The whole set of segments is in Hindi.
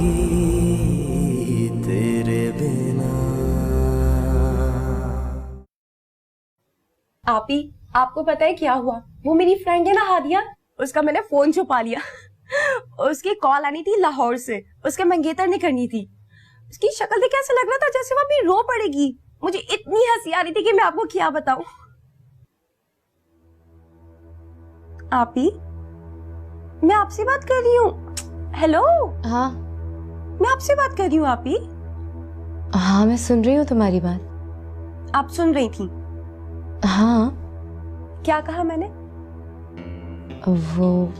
जिंदगी तेरे बिना। आपी, आपको पता है क्या हुआ? वो मेरी फ्रेंड है ना हादिया, उसका मैंने फोन छुपा लिया। उसकी कॉल आनी थी लाहौर से, उसके मंगेतर ने करनी थी। उसकी शक्ल देख ऐसा लग रहा था जैसे वो अभी रो पड़ेगी। मुझे इतनी हंसी आ रही थी कि मैं आपको क्या बताऊं। आपी, मैं आपसे बात कर रही हूँ। हेलो। हाँ मैं आपसे बात कर रही हूँ आपी। हाँ, मैं सुन रही हूँ तुम्हारी बात। आप सुन रही थी? हाँ। क्या कहा मैंने? वो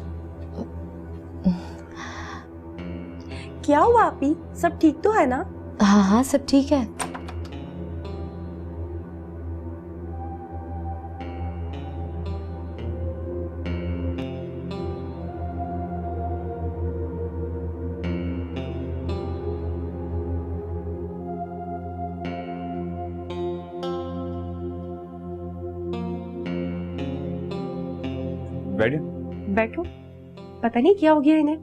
क्या हुआ आपी? सब ठीक तो है ना? हाँ हाँ, सब ठीक है। बैठिए। बैठो। पता नहीं क्या हो गया इन्हें।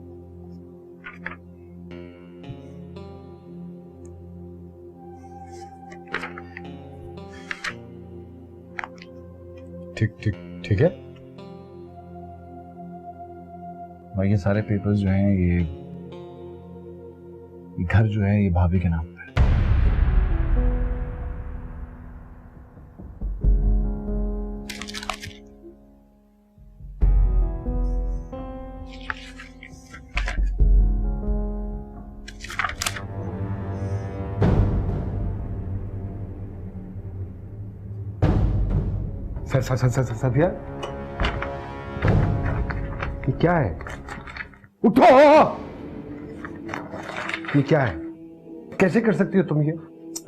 ठीक ठीक ठीक है। भाई ये सारे पेपर्स जो हैं ये घर जो है ये भाभी के नाम पे है। सफिया, ये क्या है? उठो! ये क्या है? कैसे कर सकती हो तुम ये?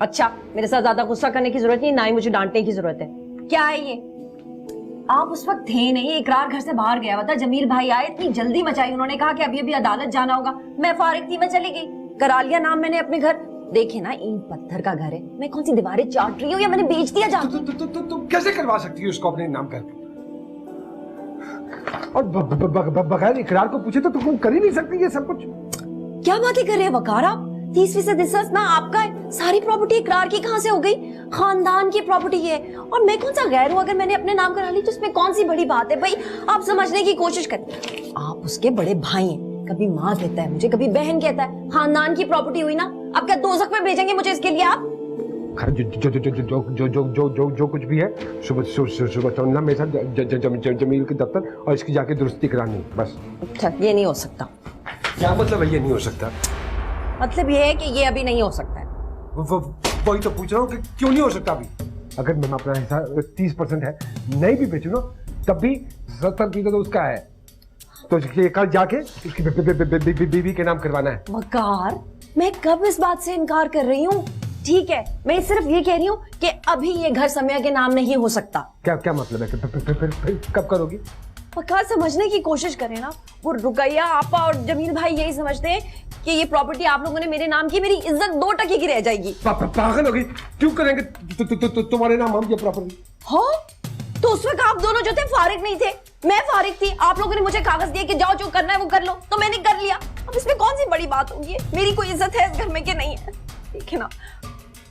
अच्छा, मेरे साथ ज्यादा गुस्सा करने की जरूरत नहीं, ना ही मुझे डांटने की जरूरत है। क्या है ये? आप उस वक्त थे नहीं, इकरार घर से बाहर गया हुआ था। जमील भाई आए, इतनी जल्दी मचाई, उन्होंने कहा कि अभी अभी अदालत जाना होगा। मैं फारिग थी, मैं चली गई, करा लिया नाम मैंने अपने घर। देखे ना, ईंट पत्थर का घर है, मैं कौन सी दीवारें चाट रही हूँ या मैंने बेच दिया जाके? तुम कैसे करवा सकती हो उसको अपने नाम करके? और बगैर इकरार को पूछे तो तुम कर ही नहीं सकती ये सब कुछ। क्या बातें कर रहे हैं वकार आप? 30% हिस्सा ना आपका है, सारी प्रॉपर्टी इकरार की कहाँ से हो गई? खानदान की प्रॉपर्टी है और मैं कौन सा गैर हूँ? अगर मैंने अपने नाम करा ली तो इसमें कौन सी बड़ी बात है? भाई आप समझने की कोशिश करें, आप उसके बड़े भाई हैं। कभी माँ कहता है मुझे, कभी बहन कहता है। खानदान की प्रॉपर्टी हुई ना, अब क्या दोजख में भेजेंगे मुझे इसके लिए आप? जो कुछ भी है सुबह चलना मेरे साथ जमील के दफ्तर और इसकी जाके दुरुस्ती करानी, बस। अच्छा, ये नहीं हो सकता। क्या मतलब है ये नहीं हो सकता? मतलब ये है कि ये अभी नहीं हो सकता है। वही तो पूछ रहा हूँ कि क्यों नहीं हो सकता अभी? अगर मैं अपना हिस्सा 30% है नहीं भी बेचू ना, तब भी 70% तो उसका है। तो ये कल जाके इसकी बीवी के नाम करवाना है। वकार, मैं कब इस बात से इनकार कर रही हूँ? ठीक है, मैं सिर्फ ये कह रही हूँ कि अभी ये घर समय के नाम नहीं हो सकता। क्या मतलब है? फिर कब करोगी? वकार, समझने की कोशिश करें ना। वो रुकैया आपा और जमील भाई यही समझते हैं कि ये प्रॉपर्टी आप लोगों ने मेरे नाम की, मेरी इज्जत 2 टके की रह जाएगी। पागल होगी? क्यों करेंगे तुम्हारे नाम हम ये प्रॉपर्टी? हाँ, तो उस वक्त आप दोनों जो थे फारिग नहीं थे, मैं फारिग थी। आप लोगों ने मुझे कागज दिए कि जाओ जो करना है वो कर लो, तो मैंने कर लिया। अब इसमें कौन सी बड़ी बात होगी? मेरी कोई इज्जत है इस घर में कि नहीं है? ठीक है ना,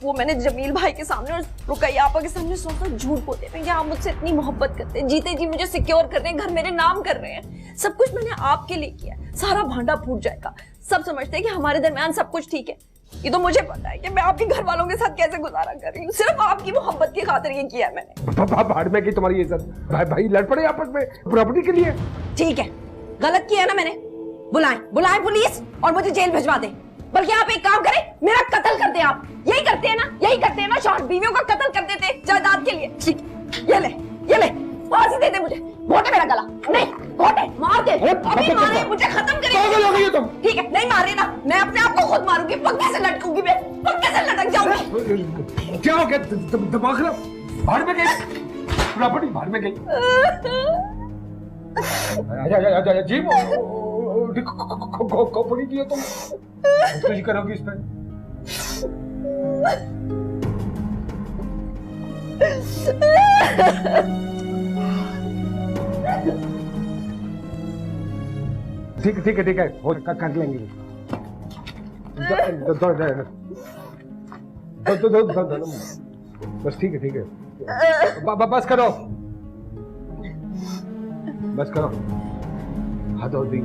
वो मैंने जमील भाई के सामने और रुकैया आपा के सामने सोचा झूठ बोलते हैं कि आप मुझसे इतनी मोहब्बत करते हैं, जीते जी मुझे सिक्योर कर रहे हैं, घर मेरे नाम कर रहे हैं, सब कुछ मैंने आपके लिए किया। सारा भांडा फूट जाएगा। सब समझते हैं कि हमारे दरमियान सब कुछ ठीक है। ये तो मुझे पता है कि मैं आपके घर वालों के साथ कैसे गुजारा कर रही हूँ। सिर्फ आपकी मोहब्बत की खातिर ये किया है मैंने। भाड़ में की तुम्हारी इज्जत। भाई लड़ पड़े आपस में प्रॉपर्टी के लिए। ठीक है, गलत किया ना मैंने। बुलाएं पुलिस और मुझे जेल भिजवा दे। बल्कि आप एक काम करें, मेरा कत्ल कर दे। आप यही करते हैं ना, शौहर बीवियों का कत्ल कर देते जायदाद के लिए। ठीक, ये ले फांसी दे दे मुझे। घोटे मेरा गला, नहीं घोटे मार दे, अभी मारे, मुझे खत्म करें। तुम ठीक है, नहीं मार रही ना, मैं अपने आप को खुद मारूंगी। पक्के से लटकूंगी मैं, पक्के से लटक जाऊंगी। क्या हो गया? दिमाग खराब? भाड़ में गई प्रॉपर्टी, भाड़ में गई। आजा जी, खोपड़ी की हो तुम, कुछ करोगी इस पर? ठीक है, हो कर लेंगे। बस ठीक है, ठीक है। बस करो, बस करो, हद हो गई।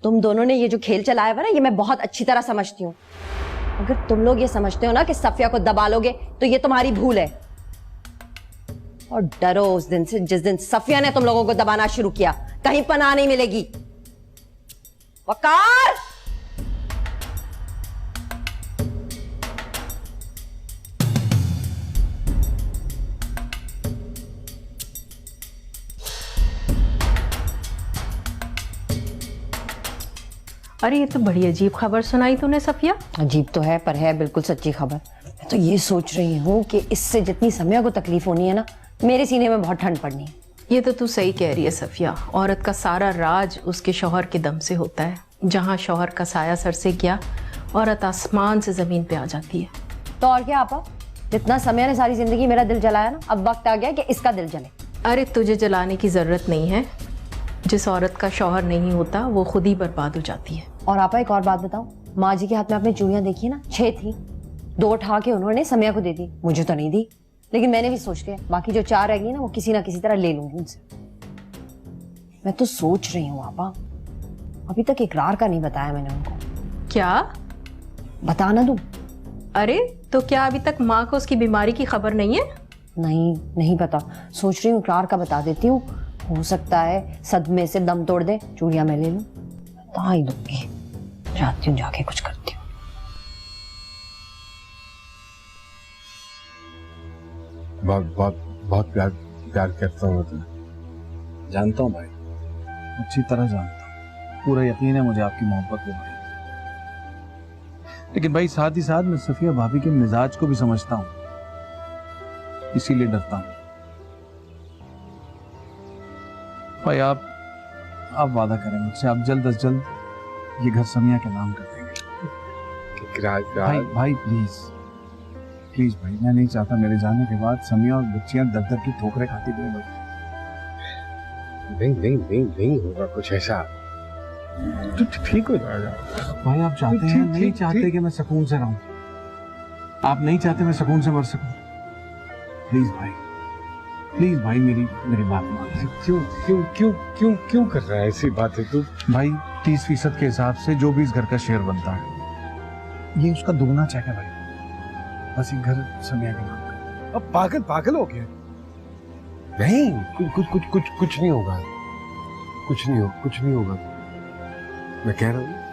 तुम दोनों ने ये जो खेल चलाया हुआ ना, ये मैं बहुत अच्छी तरह समझती हूँ। अगर तुम लोग ये समझते हो ना कि सफिया को दबा लोगे, तो ये तुम्हारी भूल है। और डरो उस दिन से जिस दिन सफिया ने तुम लोगों को दबाना शुरू किया। कहीं पनाह नहीं मिलेगी। वकार! अरे ये तो बड़ी अजीब खबर सुनाई तूने सफिया। अजीब तो है, पर है बिल्कुल सच्ची खबर। मैं तो ये सोच रही हूँ कि इससे जितनी समिया को तकलीफ होनी है ना, मेरे सीने में बहुत ठंड पड़नी है। ये तो तू सही कह रही है सफिया। औरत का सारा राज उसके शौहर के दम से होता है। जहाँ शौहर का साया सर से गया, औरत आसमान से जमीन पे आ जाती है। तो और क्या आपा, जितना समिया ने सारी जिंदगी मेरा दिल जलाया ना, अब वक्त आ गया कि इसका दिल जले। अरे तुझे जलाने की जरूरत नहीं है। जिस औरत का शौहर नहीं होता वो खुद ही बर्बाद हो जाती है। और आपा एक और बात बताऊं, माँ जी के हाथ में आपने चूड़ियां देखी ना, 6 थी। 2 उठा के उन्होंने समिया को दे दी, मुझे तो नहीं दी। लेकिन मैंने भी सोच लिया बाकी जो 4 रह गई ना, वो किसी ना किसी तरह ले लूंगी उनसे। मैं तो सोच रही हूँ आपा, अभी तक इकरार का नहीं बताया मैंने उनको। क्या? बता ना दूं? अरे तो क्या अभी तक माँ को उसकी बीमारी की खबर नहीं है? नहीं पता। सोच रही हूँ इकरार का बता देती हूँ, हो सकता है सदमे से दम तोड़ दे। चूड़ियां मैं ले लूं, बता ही दूंगी। जाती हूँ, जाके कुछ करती हूँ। बहुत प्यार करता हूँ तुम्हें। जानता हूँ भाई, अच्छी तरह जानता हूँ। पूरा यकीन है मुझे आपकी मोहब्बत पे भाई। लेकिन भाई साथ ही साथ मैं सफिया भाभी के मिजाज को भी समझता हूँ, इसीलिए डरता हूँ। भाई आप वादा करें मुझसे, आप जल्द अज जल्द ये घर समिया के नाम कर देंगे। भाई प्लीज भाई, मैं नहीं चाहता मेरे जाने के बाद समिया और बच्चियां दर दर की ठोकरें खाती रहे भाई। नहीं होगा कुछ ऐसा, तो ठीक हो जाएगा। भाई आप चाहते हैं, नहीं चाहते कि मैं सुकून से रहूं? आप नहीं चाहते मैं सुकून से मर सकूं? प्लीज भाई मेरी बात मान। क्यों कर रहा है ऐसी बातें तू? भाई 30% के हिसाब से जो भी इस घर का शेयर बनता है, ये उसका दुगना चेक है भाई। बस ये घर समिया के नाम का। अब पागल हो गया। नहीं, कुछ नहीं होगा, कुछ नहीं होगा। मैं कह रहा हूँ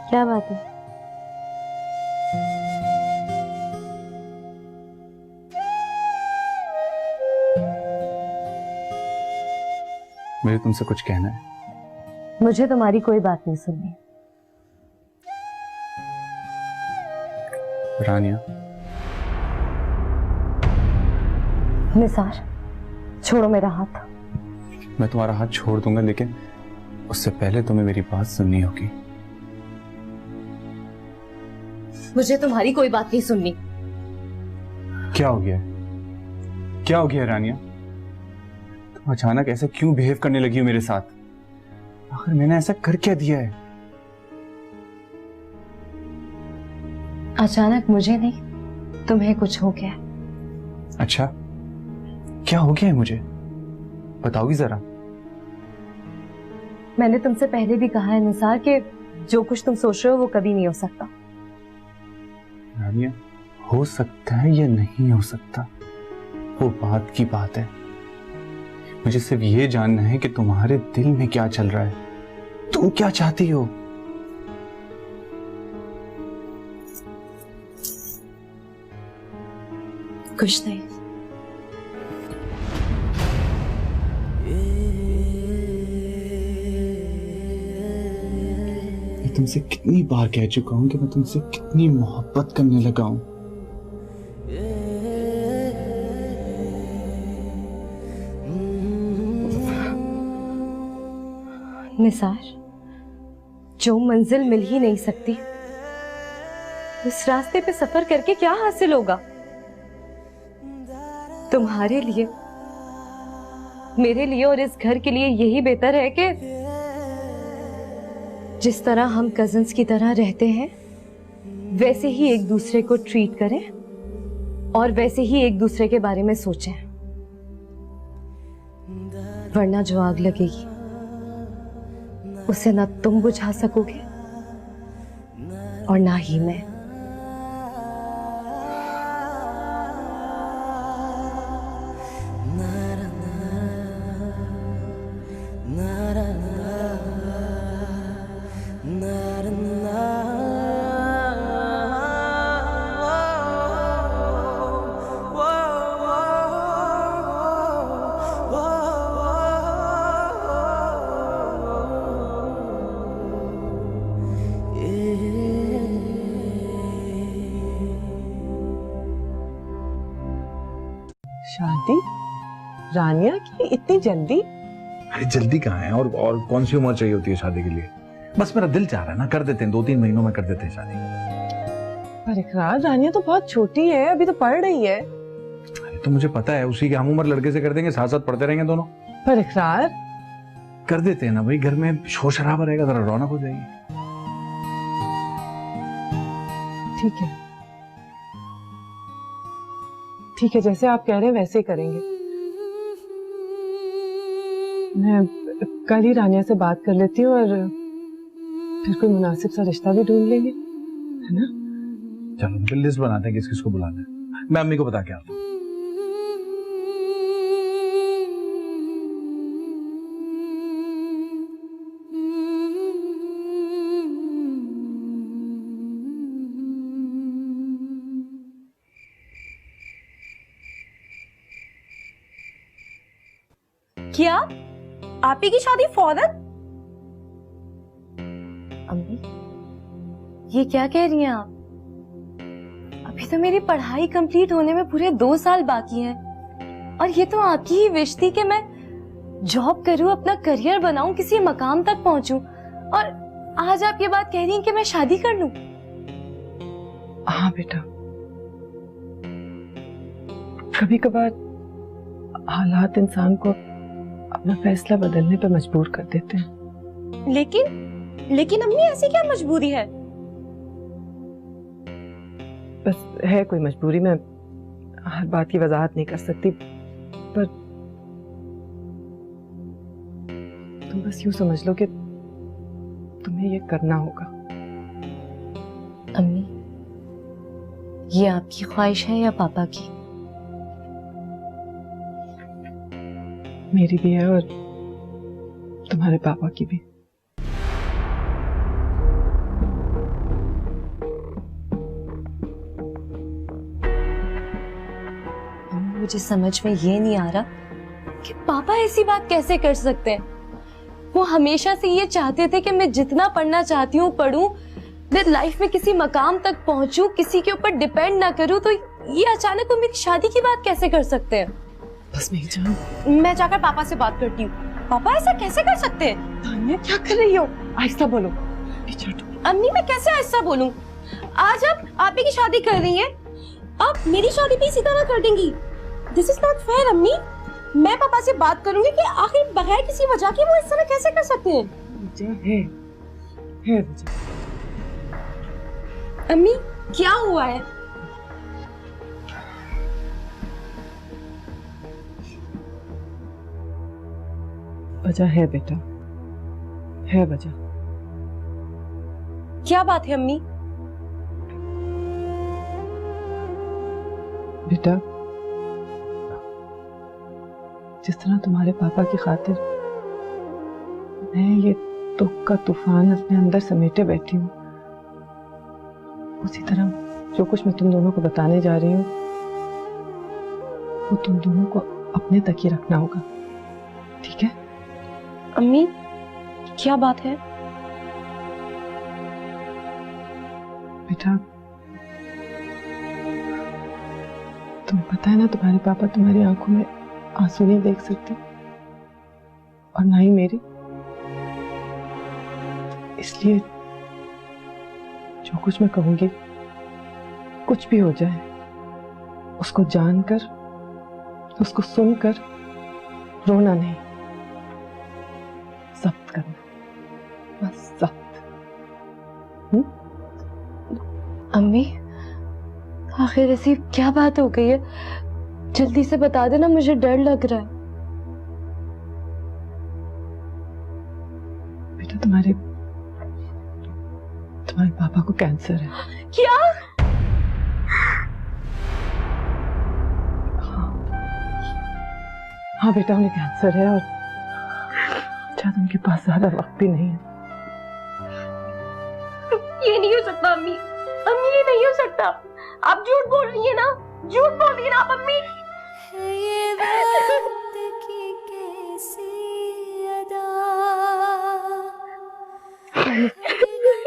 क्या बात है? मुझे तुमसे कुछ कहना है। मुझे तुम्हारी कोई बात नहीं सुननी। रानिया, निसार, छोड़ो मेरा हाथ। मैं तुम्हारा हाथ छोड़ दूंगा, लेकिन उससे पहले तुम्हें मेरी बात सुननी होगी। मुझे तुम्हारी कोई बात नहीं सुननी। क्या हो गया रानिया? तुम अचानक ऐसा क्यों बिहेव करने लगी हो मेरे साथ? आखिर मैंने ऐसा कर क्या दिया है? अचानक मुझे नहीं, तुम्हें कुछ हो गया। अच्छा, क्या हो गया है मुझे? बताओगी जरा। मैंने तुमसे पहले भी कहा है निसार कि जो कुछ तुम सोच रहे हो वो कभी नहीं हो सकता। रानिया, हो सकता है या नहीं हो सकता, वो बात की बात है। मुझे सिर्फ ये जानना है कि तुम्हारे दिल में क्या चल रहा है, तुम क्या चाहती हो। कुछ नहीं। मैं तुमसे कितनी बार कह चुका हूं कि मैं तुमसे कितनी मोहब्बत करने लगा हूं। निसार, जो मंजिल मिल ही नहीं सकती, उस रास्ते पे सफर करके क्या हासिल होगा? तुम्हारे लिए, मेरे लिए और इस घर के लिए यही बेहतर है कि जिस तरह हम कजिन्स की तरह रहते हैं वैसे ही एक दूसरे को ट्रीट करें और वैसे ही एक दूसरे के बारे में सोचें, वरना जो आग लगेगी उसे ना तुम बुझा सकोगे और ना ही मैं। शादी रानिया की इतनी जल्दी? अरे जल्दी कहाँ है, और कौन सी उम्र चाहिए होती है शादी के लिए? बस मेरा दिल चाह रहा है ना, कर देते हैं, 2-3 महीनों में कर देते हैं शादी। पर इकरार, रानिया तो बहुत छोटी है, अभी तो पढ़ रही है। अरे तो मुझे पता है, उसी के हम उम्र लड़के से कर देंगे, साथ साथ पढ़ते रहेंगे दोनों। पर इकरार कर देते हैं ना भाई, घर में शोर शराबा रहेगा, जरा रौनक हो जाएगी। ठीक है, ठीक है, जैसे आप कह रहे हैं वैसे ही करेंगे। मैं कल ही रानिया से बात कर लेती हूँ और फिर कोई मुनासिब सा रिश्ता भी ढूंढ लेंगे, है ना? चलो फिर लिस्ट बनाते हैं किस किस को बुलाना है, मैं अम्मी को बता के आता हूँ। क्या आप ही की शादी फौरन? अम्मी, ये क्या कह रही हैं आप? अभी तो मेरी पढ़ाई कंप्लीट होने में पूरे 2 साल बाकी हैं और ये तो आपकी ही विश थी कि मैं जॉब करूं, अपना करियर बनाऊं, किसी मकाम तक पहुंचूं, और आज आप ये बात कह रही हैं कि मैं शादी कर लूं? हाँ बेटा, कभी कभार हालात इंसान को अपना फैसला बदलने पर मजबूर कर देते हैं। लेकिन अम्मी, ऐसी क्या मजबूरी है? बस है कोई मजबूरी, मैं हर बात की वजाहत नहीं कर सकती, पर तुम बस यूं समझ लो कि तुम्हें ये करना होगा। अम्मी, ये आपकी ख्वाहिश है या पापा की? मेरी भी है और तुम्हारे पापा की भी। मुझे समझ में ये नहीं आ रहा कि पापा ऐसी बात कैसे कर सकते हैं। वो हमेशा से ये चाहते थे कि मैं जितना पढ़ना चाहती हूँ पढ़ूं, मैं लाइफ में किसी मकाम तक पहुंचूं, किसी के ऊपर डिपेंड ना करूं, तो ये अचानक वो मेरी शादी की बात कैसे कर सकते हैं? बस नहीं जान, मैं जाकर पापा से बात करती हूँ। पापा ऐसा कैसे कर सकते हैं? तानिया क्या कर रही हो? आहिस्ता बोलो। अम्मी, मैं कैसे ऐसा बोलूं? आज आप ही की शादी कर रही हैं, आप मेरी शादी भी इसी तरह कर देंगी? दिस इज नॉट फेयर अम्मी। मैं पापा से बात करूंगी कि आखिर बगैर किसी वजह के वो इस तरह कैसे कर सकते हैं। है अम्मी, क्या हुआ है? वजह है बेटा, है वजह। क्या बात है अम्मी? बेटा, जिस तरह तुम्हारे पापा की खातिर मैं ये दुख का तूफान अपने अंदर समेटे बैठी हूँ, उसी तरह जो कुछ मैं तुम दोनों को बताने जा रही हूँ वो तुम दोनों को अपने तक ही रखना होगा, ठीक है? अम्मी क्या बात है? बेटा, तुम्हें पता है ना, तुम्हारे पापा तुम्हारी आंखों में आंसू नहीं देख सकते और ना ही मेरी, इसलिए जो कुछ मैं कहूंगी, कुछ भी हो जाए, उसको जानकर, उसको सुनकर रोना नहीं, जब्त करना, बस जब्त। अम्मी, आखिर ऐसी क्या बात हो गई है? जल्दी से बता देना, मुझे डर लग रहा है। बेटा, तुम्हारे पापा को कैंसर है। क्या? हाँ बेटा, उन्हें कैंसर है और शायद उनके पास ज्यादा वक्त भी नहीं है। ये नहीं हो सकता अम्मी, अम्मी ये नहीं हो सकता। आप झूठ बोल रही है ना, झूठ बोल रही है ना आप अम्मी। ये वक्त की कैसी अदा,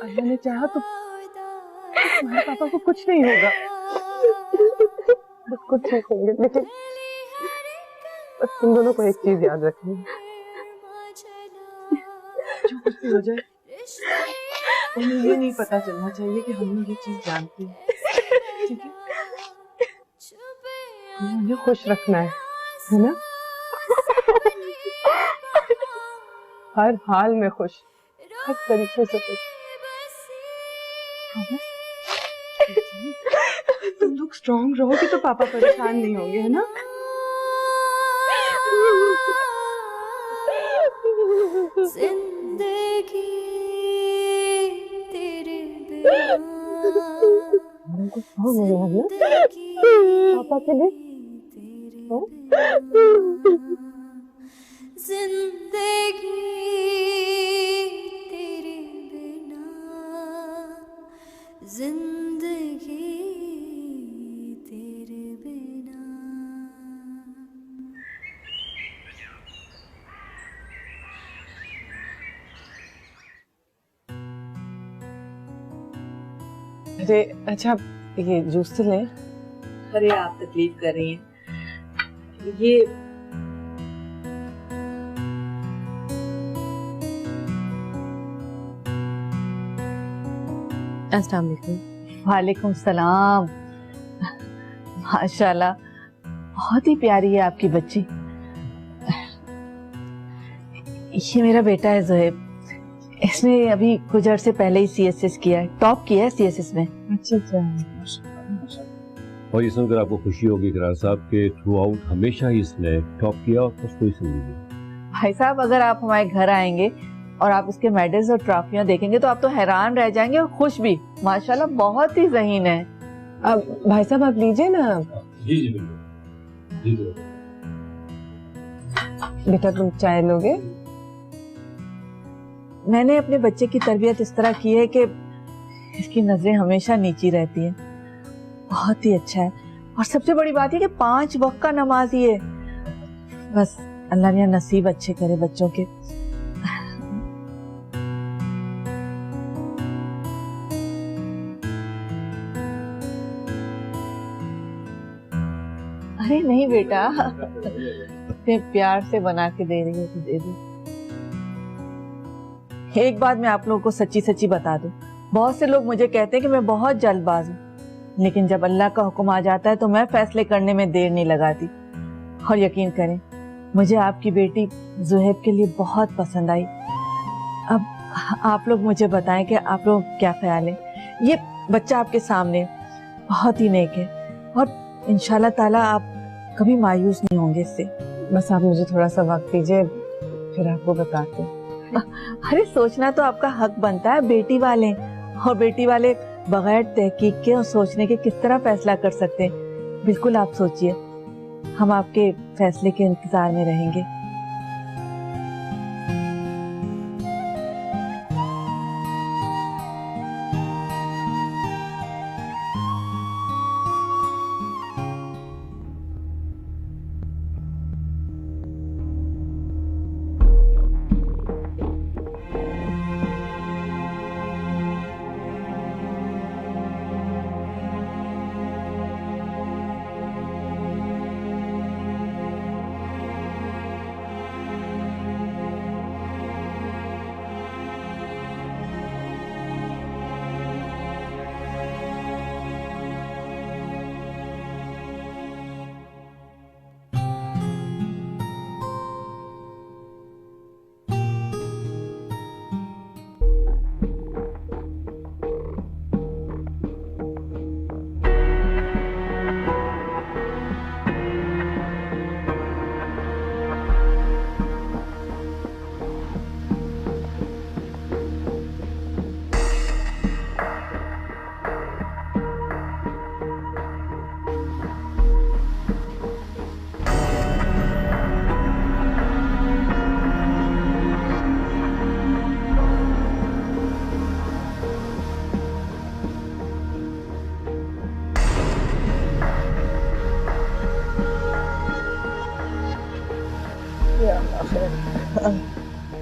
अल्लाह ने चाहा तो तुम्हारे पापा को कुछ नहीं होगा, बस कुछ ठीक होंगे, लेकिन बस तुम दोनों को एक चीज याद रखनी, जो कुछ भी हो जाए उन्हें ये नहीं पता चलना चाहिए कि हम लोग ये चीज जानते हैं, ठीक है? हमें उन्हें खुश रखना है ना? हर हाल में खुश, हर तरीके से खुश। तुम लोग स्ट्रॉन्ग रहोगे तो पापा परेशान नहीं होंगे, है ना? जिंदगी तेरे बिना, पापा के लिए जिंदगी तेरे बिना, जिंदगी तेरे बिना। अरे अच्छा, ये जूस तो लें। अरे आप तकलीफ कर रही हैं, ये अस्सलाम वालेकुम। वालेकुम सलाम। माशाल्लाह, बहुत ही प्यारी है आपकी बच्ची। ये मेरा बेटा है ज़ोहेब, इसने अभी कुछ अर्से पहले ही CSS किया है, टॉप किया है CSS में। अच्छा। और ये सुनकर आपको खुशी होगी इकरार साहब के थ्रू आउट हमेशा ही इसने टॉप किया और फर्स्ट पोजीशन ली। भाई साहब, अगर आप हमारे घर आएंगे और आप इसके मेडल्स और ट्रॉफियां देखेंगे तो आप तो हैरान रह जाएंगे और खुश भी। माशाल्लाह बहुत ही ज़हीन है। अब भाई साहब आप लीजिए ना। जी जी बिल्कुल। बेटा तुम चाय लोगे? मैंने अपने बच्चे की तरबियत इस तरह की है कि इसकी नजरें हमेशा नीची रहती हैं। बहुत ही अच्छा है और सबसे बड़ी बात है कि 5 वक्त का नमाजी है। बस अल्लाह ने नसीब अच्छे करे बच्चों के। अरे नहीं बेटा, इतने प्यार से बना के दे रही है तो दे दो। एक बात मैं आप लोगों को सच्ची सच्ची बता दूं, बहुत से लोग मुझे कहते हैं कि मैं बहुत जल्दबाज हूँ, लेकिन जब अल्लाह का हुक्म आ जाता है तो मैं फैसले करने में देर नहीं लगाती। और यकीन करें, मुझे आपकी बेटी ज़ोहेब के लिए बहुत पसंद आई। अब आप लोग मुझे बताएं कि आप लोग क्या ख्याल है। ये बच्चा आपके सामने बहुत ही नेक है और इंशाल्लाह ताला आप कभी मायूस नहीं होंगे इससे। बस आप मुझे थोड़ा सा वक्त दीजिए, फिर आपको बताते हैं। अरे सोचना तो आपका हक बनता है, बेटी वाले, और बेटी वाले बगैर तहकीक के और सोचने के किस तरह फैसला कर सकते हैं। बिल्कुल आप सोचिए, हम आपके फैसले के इंतजार में रहेंगे।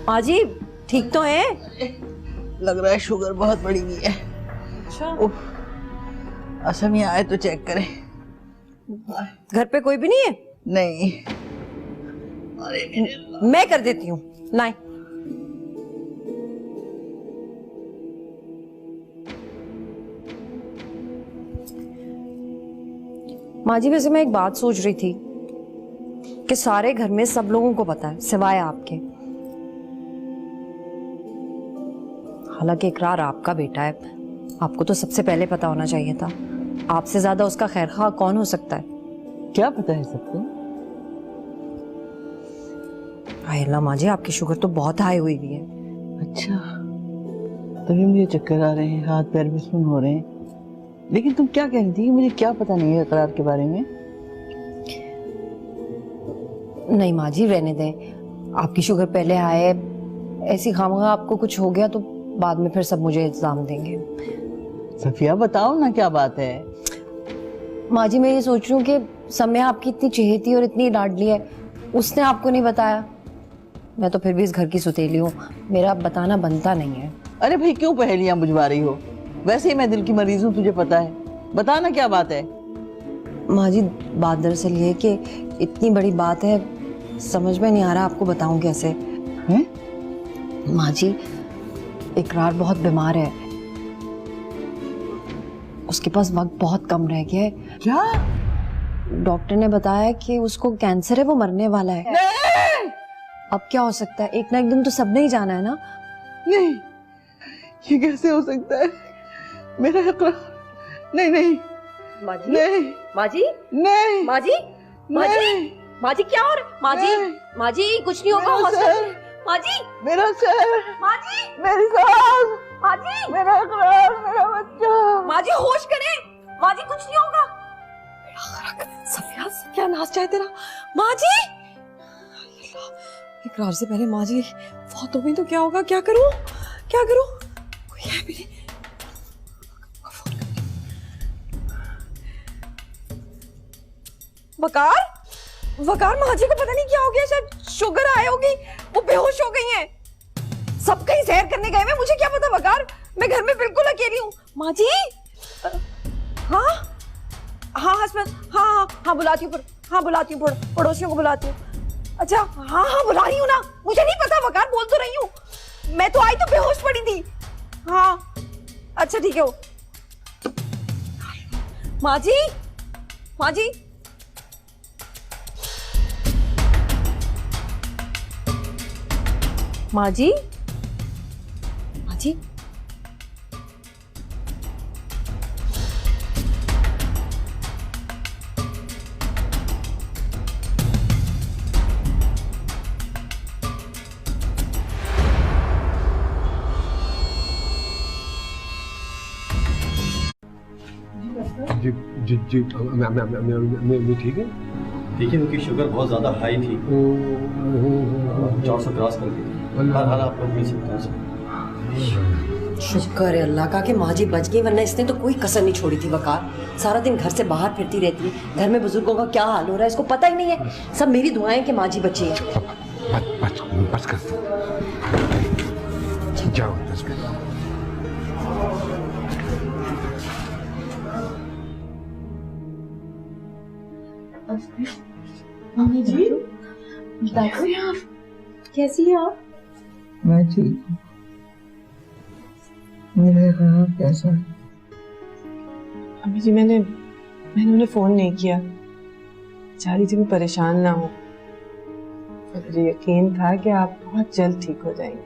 माँ जी ठीक तो है? लग रहा है शुगर बहुत बढ़ी हुई है। अच्छा, असम यहाँ आए तो चेक करें। घर पे कोई भी नहीं है? नहीं। मैं कर देती हूँ, लाए। माँ जी वैसे मैं एक बात सोच रही थी कि सारे घर में सब लोगों को पता है सिवाय आपके। हालांकि इकरार आपका बेटा है, आपको तो सबसे पहले पता होना चाहिए था। आपसे ज्यादा उसका खैरख्वाह कौन हो सकता है? क्या पता है सबको? हाय अल्लाह माँ जी, आपकी शुगर तो बहुत हाई हुई हुई है। अच्छा, तभी मुझे चक्कर आ रहे हैं, हाथ पैर भी सुन्न हो रहे हैं। लेकिन तुम क्या कह रही थी? मुझे क्या पता नहीं है इकरार के बारे में। नहीं माँ जी रहने दें, आपकी शुगर पहले आए, ऐसी खामखा आपको कुछ हो गया तो बाद में फिर सब मुझे इल्जाम देंगे। सफिया बताओ ना क्या बात है। माँ जी मैं ये सोच रही हूँ कि समय आपकी इतनी चहेती और इतनी लाडली है, उसने आपको नहीं बताया। मैं तो फिर भी इस घर की सुतेली हूँ, मेरा बताना बनता नहीं है। अरे भाई क्यों पहेलियां बुझवा रही हो? वैसे ही मैं दिल की मरीज हूँ, तुझे पता है। बता ना क्या बात है। माँ जी बात दरअसल ये है कि इतनी बड़ी बात है, समझ में नहीं आ रहा आपको बताऊं कैसे। हैं? माँ जी इकरार बहुत बीमार है, उसके पास वक्त बहुत कम रह गया है। क्या? डॉक्टर ने बताया कि उसको कैंसर है, वो मरने वाला है। नहीं! अब क्या हो सकता है, एक ना एक दिन तो सबने ही जाना है ना। नहीं, ये कैसे हो सकता है? मेरा इकरार नहीं। नहीं माँ जी, नहीं माँ जी, नहीं माँ जी, माँ जी, माँ जी क्या हो रहा है? माँ जी, माँ जी कुछ नहीं होगा, हॉस्पिटल। माँ जी, मेरा सर, माँ जी, मेरी सांस, माँ जी, मेरा इकरार, मेरा बच्चा। माँ जी होश करें, माँ जी कुछ नहीं होगा। सफिया सत्यानाश चाहे तेरा। माँ जी, इकरार से पहले माँ जी फौत हो गई तो क्या होगा? क्या करूं, क्या करूं? कोई है भी नहीं। वकार माँ जी को पता नहीं क्या हो गया, शायद शुगर आए होगी, वो बेहोश हो गई हैं। सब कहीं सैर करने गए हैं, मुझे क्या पता वकार, मैं घर में बिल्कुल अकेली हूँ। माँ जी हाँ हाँ हस्बैंड, हाँ बुलाती हूँ, हाँ बुलाती हूँ, पड़ोसियों को बुलाती हूँ। अच्छा हाँ बुला रही हूँ ना, मुझे नहीं पता वकार, बोल तो रही हूँ। मैं तो आई तो बेहोश पड़ी थी। हाँ अच्छा ठीक है। माँ जी, माँ जी, माँ जी, माँ जी, जी जी जी मैं ठीक है। देखिए उनकी शुगर बहुत ज्यादा हाई थी, 400 क्रॉस कर गई। हाल आप लोग मिल सकते हैं। शुक्र है अल्लाह का कि माँ जी बच गई, वरना इसने तो कोई कसर नहीं छोड़ी थी। वकार सारा दिन घर से बाहर फिरती रहती है, घर में बुजुर्गों का क्या हाल हो रहा है इसको पता ही नहीं है। सब मेरी दुआएं कि माँ जी बची है। बस कर जाओ। मम्मी जी, कैसी हैं आप? मैं ठीक हूँ। मेरे ख्याल कैसा है? अम्मी जी मैंने उन्हें फोन नहीं किया, चाह रही थी मैं परेशान ना हो। मुझे यकीन था कि आप बहुत जल्द ठीक हो जाएंगे।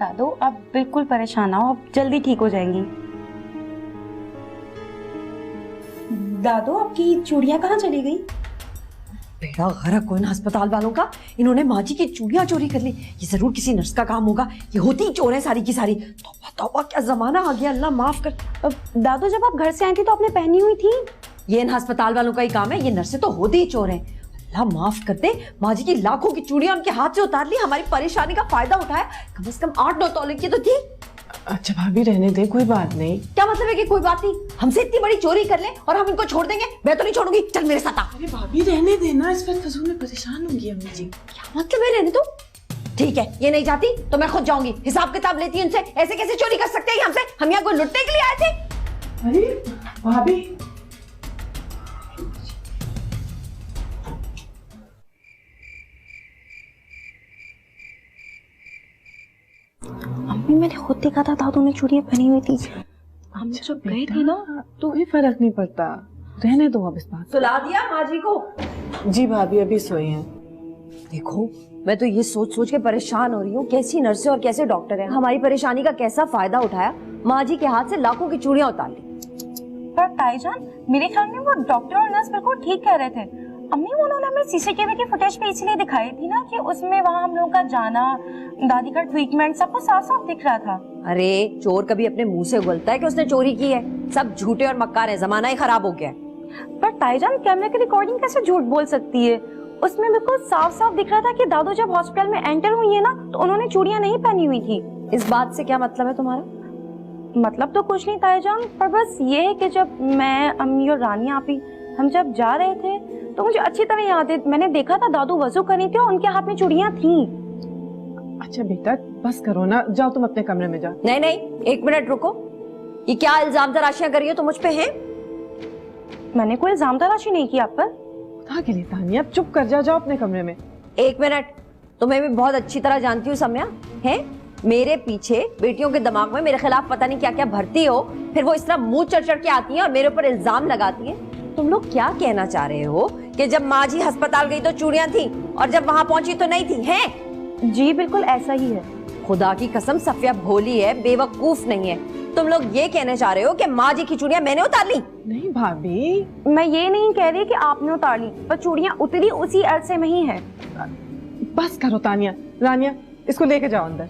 दादू आप बिल्कुल परेशान ना हो, आप जल्दी ठीक हो जाएंगी। दादू आपकी चूड़ियां कहाँ चली गई? बेड़ा गरक हो इन अस्पताल वालों का, इन्होंने माँ जी की चूड़ियां चोरी कर ली। ये जरूर किसी नर्स का काम होगा, ये होती ही चोर है सारी की सारी। तौबा तौबा क्या जमाना आ गया, अल्लाह माफ कर। दादू जब आप घर से आई थी तो आपने पहनी हुई थी। ये इन अस्पताल वालों का ही काम है, ये नर्सें तो होती ही चोर हैं। अल्लाह माफ कर दे, माँ जी की लाखों की चूड़ियां उनके हाथ से उतार ली, हमारी परेशानी का फायदा उठाया। कम से कम 8-9 तोले की तो थी। अच्छा भाभी रहने दे, कोई बात नहीं। क्या मतलब है कि कोई बात नहीं? हमसे इतनी बड़ी चोरी कर ले और हम इनको छोड़ देंगे? मैं तो नहीं छोड़ूंगी, चल मेरे साथ आ। अरे भाभी रहने देना, इस वक्त फजूल में परेशान होंगी अम्मी जी। क्या मतलब है रहने दो? ठीक है, ये नहीं जाती तो मैं खुद जाऊंगी, हिसाब किताब लेती हूं उनसे। ऐसे कैसे चोरी कर सकते हैं हमसे? हम यहाँ को लुटने के लिए आए थे? अरे भाभी अम्मी मैंने खुद देखा था दादू ने चूड़ियां पहनी हुई थी। हम जब गए थे ना तो ही फर्क नहीं पड़ता, रहने दो अब इस बात। सुला दिया माँ जी को? जी भाभी अभी सोई हैं। देखो मैं तो ये सोच सोच के परेशान हो रही हूँ, कैसी नर्सें और कैसे डॉक्टर हैं, हमारी परेशानी का कैसा फायदा उठाया। माँ जी के हाथ से लाखों की चूड़ियां उतार ली। पर ताईजान मेरे ख्याल में वो डॉक्टर और नर्स बिल्कुल ठीक कह रहे थे। अम्मी उन्होंने हमें सीसीटीवी की फुटेज पे इसलिए दिखाई थी ना कि उसमें वहाँ हम लोगों का जाना, दादी का ट्रीटमेंट सबको साफ साफ दिख रहा था। अरे चोर कभी अपने मुंह से बोलता है कि उसने चोरी की है? सब झूठे और मक्कार है, जमाना ही खराब हो गया है। पर ताईजान कैमरे की रिकॉर्डिंग कैसे झूठ बोल सकती है? उसमें बिल्कुल साफ साफ दिख रहा था कि दादू जब हॉस्पिटल में एंटर हुई है ना तो उन्होंने चूड़ियां नहीं पहनी हुई थी। इस बात से क्या मतलब है तुम्हारा? मतलब तो कुछ नहीं ताईजान, पर बस ये है कि जब मैं, अम्मी और रानी आपी हम जब जा रहे थे तो मुझे अच्छी तरह याद है, मैंने देखा था दादू वजू कर रही थी और उनके हाथ में चूड़ियां थी। अच्छा बेटा बस करो ना, जाओ तुम अपने कमरे में जाओ। नहीं नहीं, एक मिनट रुको। ये क्या इल्जाम तराशियां कर रही हो तुम मुझ पे? हैं? मैंने कोई इल्जाम तराशी नहीं की आप पर। खुदा के लिए तानिया चुप कर जाओ अपने कमरे में। एक मिनट, तुम्हें भी बहुत अच्छी तरह जानती हूँ सम्या, है मेरे पीछे बेटियों के दिमाग में मेरे खिलाफ पता नहीं क्या क्या भरती हो, फिर वो इस तरह मुंह चढ़ चढ़ के आती हैं और मेरे ऊपर इल्जाम लगाती हैं। तुम लोग क्या कहना चाह रहे हो कि जब माँ जी अस्पताल गई तो चूड़ियां थी और जब वहां पहुंची तो नहीं थी? हैं? जी बिल्कुल ऐसा ही है। खुदा की कसम सफिया भोली है, बेवकूफ नहीं है। तुम लोग ये कहने चाह रहे हो कि माँ जी की चूड़ियां मैंने उतार ली? नहीं भाभी, मैं ये नहीं कह रही कि आपने उतार ली, पर चूड़ियां उतरी उसी अरसे में ही है। बस करो तानिया। रानिया इसको लेके जाओ अंदर।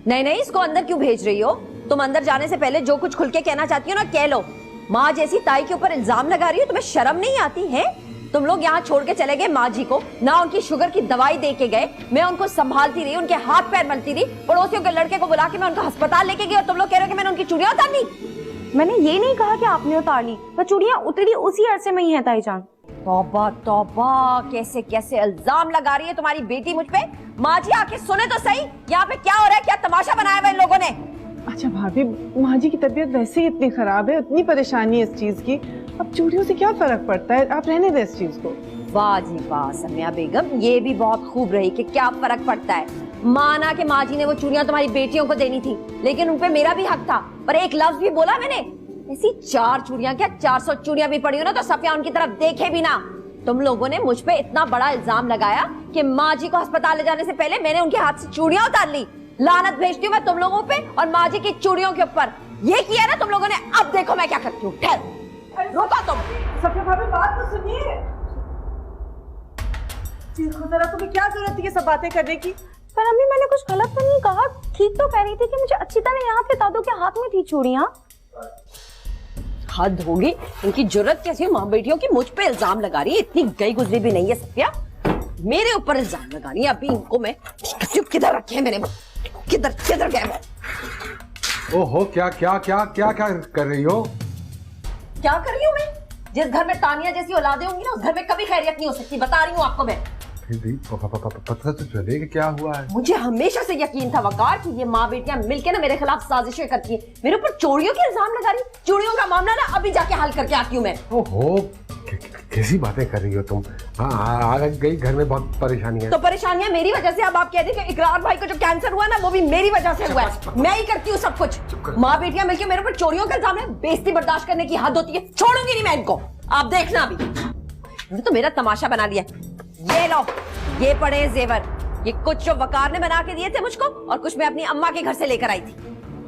नहीं नहीं, इसको अंदर क्यों भेज रही हो? तुम अंदर जाने से पहले जो कुछ खुल के कहना चाहती हो ना कह लो। माँ जैसी ताई के ऊपर इल्जाम लगा रही हो, तुम्हें शर्म नहीं आती है? तुम लोग यहाँ छोड़ के चले गए माँ जी को, ना उनकी शुगर की दवाई दे के गए। मैं उनको संभालती रही, उनके हाथ पैर मलती रही, पड़ोसियों के लड़के को बुला के मैं उनको अस्पताल लेके गई और तुम लोग कह रहे हो कि मैंने उनकी चूड़ियां उतार ली। मैंने ये नहीं कहा कि आपने उतार ली, पर चूड़ियां उतरी उसी अरसे में ही है ताईजान। तौबा तौबा, कैसे कैसे इल्जाम लगा रही है तुम्हारी बेटी मुझ पे। माँ जी आके सुने तो सही, यहाँ पे क्या हो रहा है, क्या तमाशा बनाया हुआ इन लोगों ने। अच्छा भाभी, माँ जी की तबीयत वैसे ही इतनी खराब है, इतनी परेशानी है इस चीज की, अब चूड़ियों से क्या फर्क पड़ता है, आप रहने दें इस चीज को। वाह जी वाह सम्या बेगम, ये भी बहुत खूब रही कि क्या फर्क पड़ता है। माना कि माँ जी ने वो चूड़ियां तुम्हारी बेटियों को देनी थी, लेकिन उनपे मेरा भी हक था, पर एक लफ्ज भी बोला मैंने? ऐसी 4 चूड़ियां क्या 400 चूड़ियां भी पड़ी हो ना तो सफिया उनकी तरफ देखे भी ना। तुम लोगों ने मुझ पे इतना बड़ा इल्जाम लगाया कि माँ जी को अस्पताल ले जाने से पहले मैंने उनके हाथ से चूड़ियां उतार ली। लानत भेजती हूँ मैं तुम लोगों पे और माँ जी की चूड़ियों के ऊपर। ये किया ना तुम लोगों ने, अब देखो मैं क्या करती हूँ। ठहर, रुको तुम। सफिया भाभी बात तो सुनिए। खुदा, तुम्हें क्या जरूरत थी ये सब बातें करने की? पर अम्मी मैंने कुछ गलत तो नहीं कहा, ठीक तो कह रही थी कि मुझे अच्छी तरह याद है दादू के हाथ में थी चूड़ियां। हद होगी, इनकी जुर्रत कैसी है माँ बेटियों की मुझ पे इल्जाम लगा रही है। इतनी गई गुजरी भी नहीं है सफिया, मेरे ऊपर इल्जाम लगा रही है। अभी इनको मैं किधर रखे हैं मैंने, किधर किधर गए? ओहो, क्या क्या क्या क्या क्या कर रही हो? क्या कर रही हूँ मैं? जिस घर में तानिया जैसी औलादें होंगी ना, उस घर में कभी खैरियत नहीं हो सकती, बता रही हूँ आपको मैं। फिर भी पता तो चले कि क्या हुआ है। मुझे हमेशा से यकीन था वकार कि ये माँ बेटियां मिलकर ना मेरे खिलाफ साजिशें करती हैं, मेरे ऊपर चोरियों के इल्जाम लगा रही। चोरियों का मामला ना अभी जाके हल करके आती हूँ मैं। ओहो, कैसी बातें कर रही हो तुम? हाँ, आ गई घर में बहुत परेशानी है। तो परेशानियां मेरी वजह से। अब आप कहते हैं कि इकरार भाई को जो कैंसर हुआ ना, वो भी मेरी वजह से हुआ है। मैं ही करती हूँ सब कुछ। माँ बेटियां मिलकर मेरे ऊपर चोरियों का इल्जाम है, बेइज्जती बर्दाश्त करने की हद होती है। छोड़ूंगी नहीं मैं इनको, आप देखना। अभी तो मेरा तमाशा बना लिया। ये लो, ये पड़े जेवर, ये कुछ जो वकार ने बना के दिए थे मुझको, और कुछ मैं अपनी अम्मा के घर से लेकर आई थी।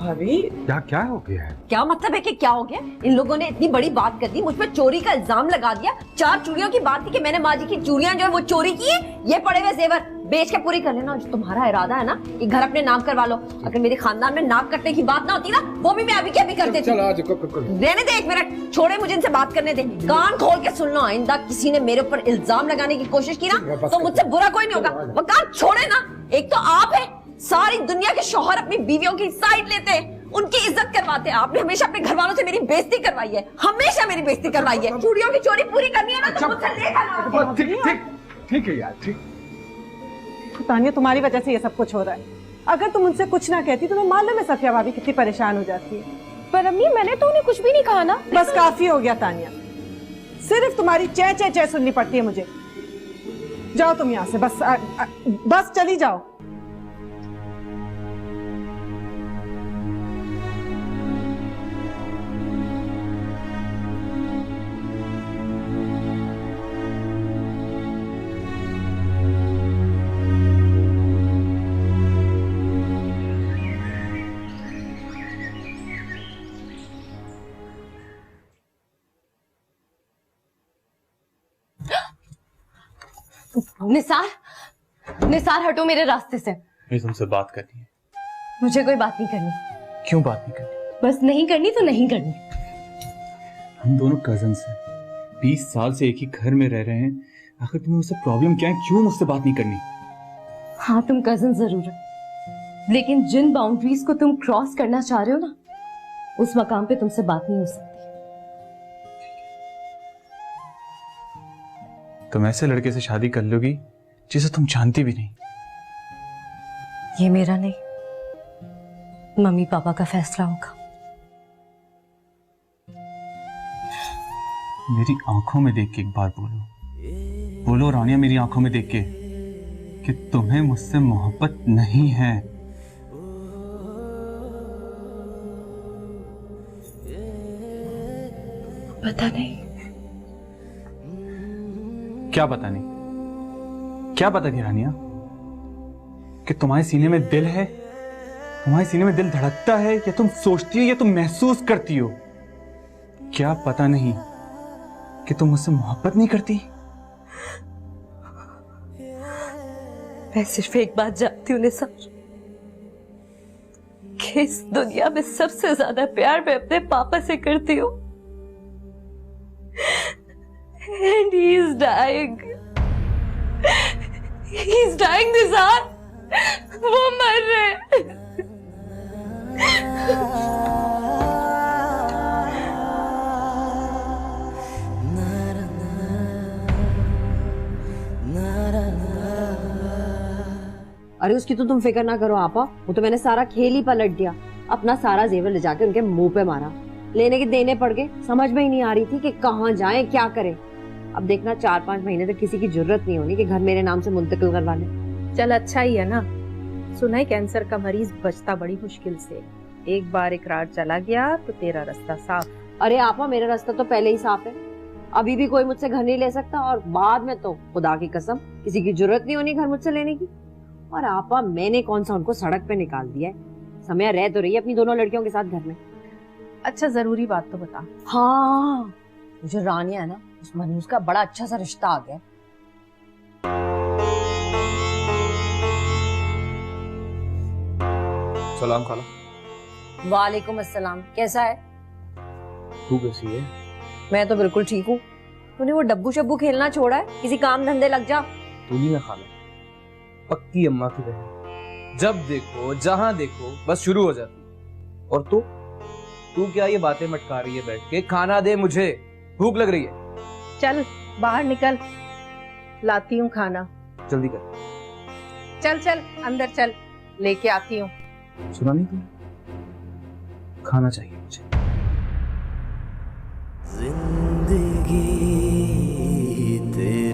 भाभी, क्या क्या हो गया है? क्या मतलब है कि क्या हो गया? इन लोगों ने इतनी बड़ी बात कर दी, मुझ पर चोरी का इल्जाम लगा दिया। 4 चूड़ियों की बात थी कि मैंने माँ जी की चूड़ियां जो है वो चोरी की है। ये पड़े हुए जेवर बेच के पूरी कर लेना। जो तुम्हारा इरादा है ना कि घर अपने नाम करवा लो, अगर मेरे खानदान में नाक कटने की बात ना होती ना, वो भी मैं अभी के अभी कर देती। रहने दे, 1 मिनट छोड़े, मुझे इनसे बात करने दे। कान खोल के सुन लो, आइंदा किसी ने मेरे ऊपर इल्जाम लगाने की कोशिश की ना, तो मुझसे बुरा कोई नहीं होगा। वो कान छोड़े ना। एक तो आप है, सारी दुनिया के शौहर अपनी बीवियों की साइड लेते हैं, उनकी इज्जत करवाते हैं। आपने हमेशा अपने घर वालों से मेरी बेइज्जती करवाई है, हमेशा मेरी बेइज्जती करवाई है। चूड़ियों की चोरी पूरी करनी है ना, तो मुझसे लेकर ठीक है यार, ठीक। तानिया, तुम्हारी वजह से ये सब कुछ हो रहा है। अगर तुम उनसे कुछ ना कहती, तुम्हें मालूम है सफिया भाभी कितनी परेशान हो जाती है। पर अम्मी, मैंने तो उन्हें कुछ भी नहीं कहा ना। बस काफी हो गया तानिया, सिर्फ तुम्हारी चे चे चे सुननी पड़ती है मुझे। जाओ तुम यहाँ से, बस चली जाओ। निसार, निसार हटो मेरे रास्ते से। मुझे तुमसे बात करनी है। मुझे कोई बात नहीं करनी। क्यों बात नहीं करनी? बस नहीं करनी तो नहीं करनी। हम दोनों कजन्स हैं, 20 साल से एक ही घर में रह रहे हैं। आखिर तुम्हें मुझसे प्रॉब्लम क्या है? क्यों मुझसे बात नहीं करनी? हाँ, तुम कजन जरूर है, लेकिन जिन बाउंड्रीज को तुम क्रॉस करना चाह रहे हो ना, उस मकाम पे तुमसे बात नहीं हो सकती। तुम ऐसे लड़के से शादी कर लोगी जिसे तुम जानती भी नहीं। ये मेरा नहीं, मम्मी पापा का फैसला होगा। मेरी आंखों में देख के एक बार बोलो रानिया, मेरी आंखों में देख के, कि तुम्हें मुझसे मोहब्बत नहीं है। पता नहीं। क्या पता नहीं? क्या पता नहीं रानिया, कि तुम्हारे सीने में दिल है? तुम्हारे सीने में दिल धड़कता है, या तुम सोचती हो या तुम महसूस करती हो? क्या पता नहीं कि तुम मुझसे मोहब्बत नहीं करती? मैं सिर्फ एक बात जानती हूँ निसार, कि इस दुनिया में सबसे ज्यादा प्यार मैं अपने पापा से करती हूँ। And he is dying. He is dying, Nisar. वो मर रहे। अरे उसकी तो तुम फिक्र ना करो आपा, वो तो मैंने सारा खेल ही पलट दिया। अपना सारा जेवर ले जाके उनके मुंह पे मारा, लेने के देने पड़ गए। समझ में ही नहीं आ रही थी कि कहाँ जाएं, क्या करें। अब देखना 4-5 महीने तक किसी की जरूरत नहीं होनी कि घर मेरे नाम से मुंतकिल करवा ले। चल अच्छा ही है ना, सुना है कैंसर का मरीज बचता बड़ी मुश्किल से। एक बार इकरार चला गया तो तेरा रास्ता साफ। अरे आपा, मेरा रास्ता तो पहले ही साफ है। अभी भी कोई मुझसे घर नहीं ले सकता, और बाद में तो खुदा की कसम किसी की जरूरत नहीं होनी घर मुझसे लेने की। और आपा, मैंने कौन सा उनको सड़क पे निकाल दिया है। समय रह तो रही है अपनी दोनों लड़कियों के साथ घर में। अच्छा, जरूरी बात तो बता। हाँ, मुझे रानिया है ना, उस मनूस का बड़ा अच्छा सा रिश्ता आ गया। सलाम खाला। वालेकुम अस्सलाम। कैसा है? तू कैसी है? मैं तो बिल्कुल ठीक हूँ। तूने वो डब्बू शब्बू खेलना छोड़ा है, किसी काम धंधे लग जा। तू नहीं ना खाना, पक्की अम्मा की बहन। जब देखो जहां देखो बस शुरू हो जाती। और तू क्या ये बातें मटका रही है बैठ के? खाना दे मुझे, भूख लग रही है। चल बाहर निकल, लाती हूँ खाना। जल्दी कर। चल चल अंदर चल, लेके आती हूँ। सुना नहीं तू? खाना चाहिए मुझे। जिंदगी तेरे